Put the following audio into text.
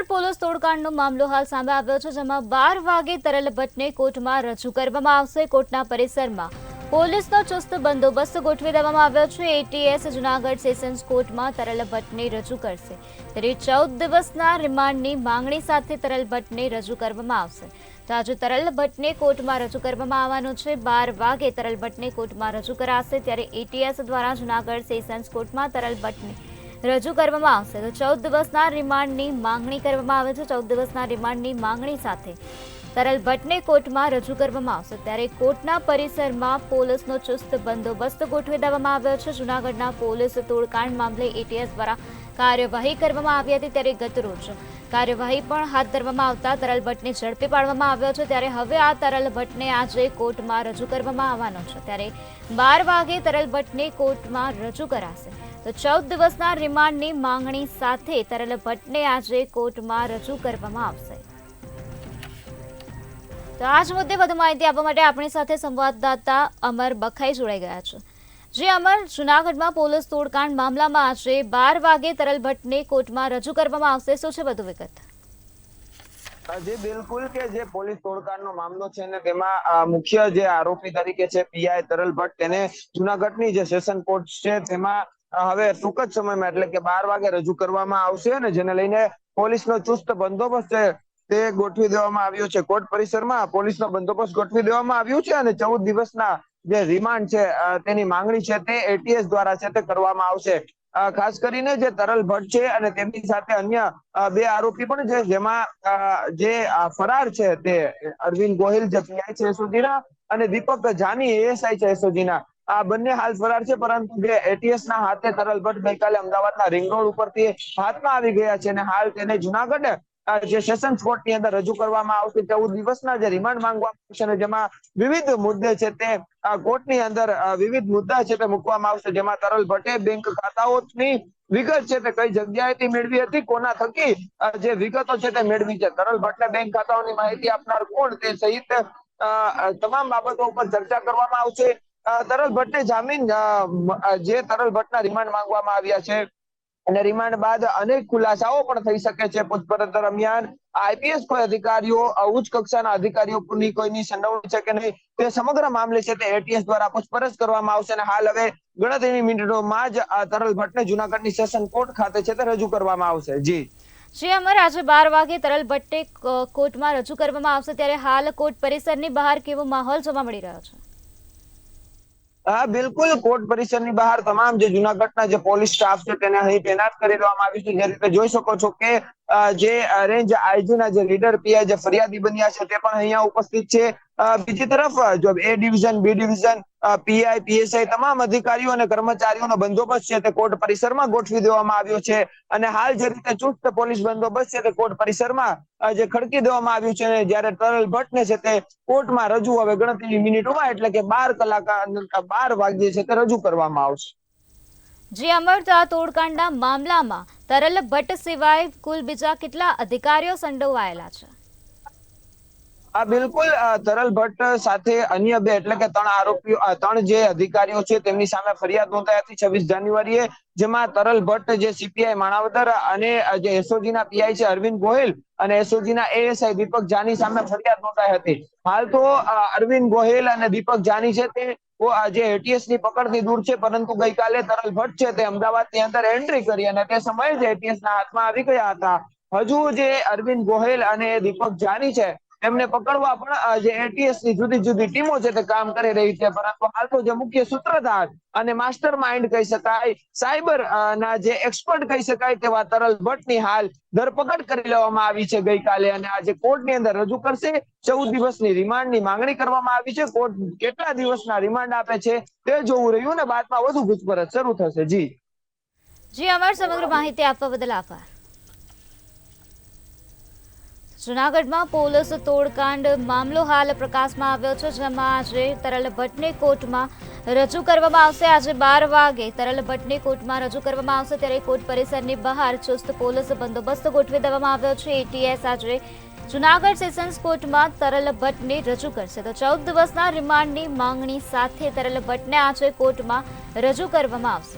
Junagadh police તોડકાંડનો મામલો હાલ સામે આવ્યો છે, જેમાં 12 વાગે તરલ ભટ્ટને કોર્ટમાં રજૂ કરવામાં આવશે। કોર્ટના પરિસરમાં પોલીસનો ચુસ્ત બંદોબસ્ત ગોઠવી દેવામાં આવ્યો છે। એટીએસ જૂનાગઢ સેશન્સ કોર્ટમાં તરલ ભટ્ટને રજૂ કરશે, ત્યારે 14 દિવસના રિમાન્ડની માંગણી સાથે તરલ ભટ્ટને રજૂ કરવામાં આવશે। તો આજે તરલ ભટ્ટને કોર્ટમાં રજૂ કરવામાં આવવાનો છે। 12 વાગે તરલ ભટ્ટને કોર્ટમાં રજૂ કરાશે, ત્યારે એટીએસ દ્વારા જૂનાગઢ સેશન્સ કોર્ટમાં તરલ ભટ્ટને રજૂ કરવામાં આવશે। તો 14 દિવસના રિમાન્ડની માંગણી કરવામાં આવે છે। 14 દિવસના રિમાન્ડની માંગણી સાથે તરલ ભટ્ટને કોર્ટમાં રજૂ કરવામાં આવશે, ત્યારે કોર્ટના પરિસરમાં પોલીસનો ચુસ્ત બંદોબસ્ત ગોઠવી દેવામાં આવ્યો છે। જૂનાગઢના પોલીસ તોડકાંડ મામલે એટીએસ દ્વારા કાર્યવાહી કરવામાં આવી હતી, ત્યારે ગતરોજ કાર્યવાહી પણ હાથ ધરવામાં આવતા તરલ ભટ્ટને ઝડપી પાડવામાં આવ્યો છે। ત્યારે હવે આ તરલ ભટ્ટને આજે કોર્ટમાં રજૂ કરવામાં આવવાનો છે, ત્યારે 12 વાગે તરલ ભટ્ટને કોર્ટમાં રજૂ કરાશે। તો 14 દિવસના રિમાન્ડની માંગણી સાથે તરલ ભટ્ટને આજે કોર્ટમાં રજૂ કરવામાં આવશે। તો આ જ મુદ્દે વધુ માહિતી આપવા માટે આપણી સાથે સંવાદદાતા અમર બખાઈ જોડાઈ ગયા છે। જે અમર, જૂનાગઢમાં પોલીસ તોડકાંડ મામલામાં આજે 12 વાગે તરલ ભટ્ટને કોર્ટમાં રજૂ કરવામાં આવશે, શું છે વધુ વિગત? જી બિલકુલ, કે જે પોલીસ તોડકાંડનો મામલો છે ને તેમાં મુખ્ય જે આરોપી તરીકે છે પીઆઈ તરલ ભટ્ટ, તેને જૂનાગઢની જે સેશન કોર્ટ છે તેમાં હવે ટૂંક જ સમયમાં એટલે કે 12 વાગે રજૂ કરવામાં આવશે, અને જેને લઈને પોલીસનો ચુસ્ત બંદોબસ્ત છે તે ગોઠવી દેવામાં આવ્યો છે। કોર્ટ પરિસરમાં પોલીસનો બંદોબસ્ત ગોઠવી દેવામાં આવ્યો છે, અને 14 દિવસના જે રિમાન્ડ છે તેની માંગણી છે તે એટીએસ દ્વારા છે તે કરવામાં આવશે। ખાસ કરીને જે તરલ ભટ્ટ છે અને તેમની સાથે અન્ય 2 આરોપી પણ છે, જેમાં જે ફરાર છે તે અરવિંદ ગોહિલ જે પીઆઈ છે એસઓજીના, અને દીપક જાની એએસઆઈ છે એસઓજીના, આ બંને હાલ ફરાર છે। પરંતુ જે એટીએસ ના હાથે તરલ ભટ્ટ ગઈકાલે અમદાવાદના રિંગ રોડ ઉપરથી હાથમાં આવી ગયા છે, અને હાલ તેને જૂનાગઢ જે સેશન્સ કોર્ટની અંદર રજૂ કરવામાં આવશે। 14 દિવસના જે રિમાન્ડ માંગવામાં આવશે, અને જેમાં વિવિધ મુદ્દે છે તે કોર્ટની અંદર વિવિધ મુદ્દા છે તે મૂકવામાં આવશે, જેમાં તરલ ભટ્ટે બેંક ખાતાઓની વિગત છે તે કઈ જગ્યાએથી મેળવી હતી, કોના થકી જે વિગતો છે તે મેળવી છે, તરલ ભટ્ટને બેંક ખાતાઓની માહિતી આપનાર કોણ તે સહિત તમામ બાબતો ઉપર ચર્ચા કરવામાં આવશે। તરલ ભટ્ટને જામીન જે તરલ ભટ્ટના રિમાન્ડ માંગવામાં આવ્યા છે, અને રિમાન્ડ બાદ અનેક ખુલાસાઓ પણ થઈ શકે છે। પૂછપરછ દરમિયાન આઈપીએસ કોઈ અધિકારીઓ, ઉચ્ચ કક્ષાના અધિકારીઓની કોઈની સંડોવણી છે કે નહીં, તે સમગ્ર મામલે છે તે એટીએસ દ્વારા પૂછપરછ કરવામાં આવશે, અને હાલ હવે ગણતરીની મિનિટોમાં જ તરલ ભટ્ટને જૂનાગઢની સેશન કોર્ટ ખાતે છે તે રજૂ કરવામાં આવશે। જી અમર, આજે 12 વાગે તરલ ભટ્ટે કોર્ટમાં રજૂ કરવામાં આવશે, ત્યારે હાલ કોર્ટ પરિસરની બહાર કેવો માહોલ જોવા મળી રહ્યો છે? હા બિલકુલ, કોર્ટ પરિસરની બહાર તમામ જે જૂનાગઢના જે પોલીસ સ્ટાફ છે તેને અહીં તૈનાત કરી દેવામાં આવ્યું છે। જે રીતે જોઈ શકો છો કે જે રેન્જ આઈજીના જે લીડર પીઆઈ જે ફરિયાદી બન્યા છે તે પણ અહીંયા ઉપસ્થિત છે। બીજી તરફ જો A division, B division, PI, PSI તમામ અધિકારીઓ અને કર્મચારીઓનો બંદોબસ્ત છે તે કોર્ટ પરિસરમાં ગોઠવી દેવામાં આવ્યો છે, અને હાલ જે રીતે ચુસ્ત પોલીસ બંદોબસ્ત છે તે કોર્ટ પરિસરમાં જે ખડકી દેવામાં આવ્યું છે, જ્યારે તરલ ભટ્ટને છે તે કોર્ટમાં રજૂ હવે ગણતરીની મિનિટોમાં એટલે કે 12 વાગ્યે છે તે રજૂ કરવામાં આવશે। જી અમર, તો આ તોડકાંડના મામલામાં તરલ ભટ્ટ સિવાય કુલ બીજા કેટલા અધિકારીઓ સંડોવાયેલા છે? બિલકુલ, તરલ ભટ્ટ સાથે અન્ય 2 એટલે કે 3 આરોપીઓ, 3 જે અધિકારીઓ છે તેમની સામે ફરિયાદ નોંધાઈ હતી 26 જાન્યુઆરીએ, જેમાં તરલ ભટ્ટ જે સીપીઆઈ માણાવદર અને જે એસઓજીના પીઆઈ છે અરવિંદ ગોહિલ અને એસઓજીના એએસઆઈ દીપક જાની સામે ફરિયાદ નોંધાઈ હતી। હાલ તો અરવિંદ ગોહિલ અને દીપક જાની છે તે જે એટીએસ ની પકડથી દૂર છે, પરંતુ ગઈકાલે તરલ ભટ્ટ છે તે અમદાવાદની અંદર એન્ટ્રી કરી, અને તે સમયે જ એટીએસ ના હાથમાં આવી ગયા હતા। હજુ જે અરવિંદ ગોહિલ અને દીપક જાની છે તેમને પકડવા પણ જે એટીએસ ની જુદી જુદી ટીમો છે તે કામ કરી રહી છે, પરંતુ હાલ તો જે મુખ્ય સૂત્રધાર અને માસ્ટર માઇન્ડ કહી શકાય, સાયબર ના જે એક્સપર્ટ કહી શકાય તેવા તરલ ભટ્ટની હાલ ધરપકડ કરી લેવામાં આવી છે ગઈકાલે, અને આજે કોર્ટની અંદર રજૂ કરશે। 14 દિવસની રિમાન્ડની માંગણી કરવામાં આવી છે। કોર્ટ કેટલા દિવસના રિમાન્ડ આપે છે તે જોવું રહ્યું, ને બાદમાં વધુ પૂછપરછ શરૂ થશે। જી અમર, સમગ્ર માહિતી આપવા બદલ આભાર। જૂનાગઢમાં પોલીસ તોડકાંડ મામલો હાલ પ્રકાશમાં આવ્યો છે, જેમાં આજે તરલ ભટ્ટને કોર્ટમાં રજૂ કરવામાં આવશે। આજે 12 વાગે તરલ ભટ્ટને કોર્ટમાં રજૂ કરવામાં આવશે, ત્યારે કોર્ટ પરિસરની બહાર ચુસ્ત પોલીસ બંદોબસ્ત ગોઠવી દેવામાં આવ્યો છે। એટીએસ આજે જૂનાગઢ સેશન્સ કોર્ટમાં તરલ ભટ્ટને રજૂ કરશે, તો 14 દિવસના રિમાન્ડની માંગણી સાથે તરલ ભટ્ટને આજે કોર્ટમાં રજૂ કરવામાં આવશે।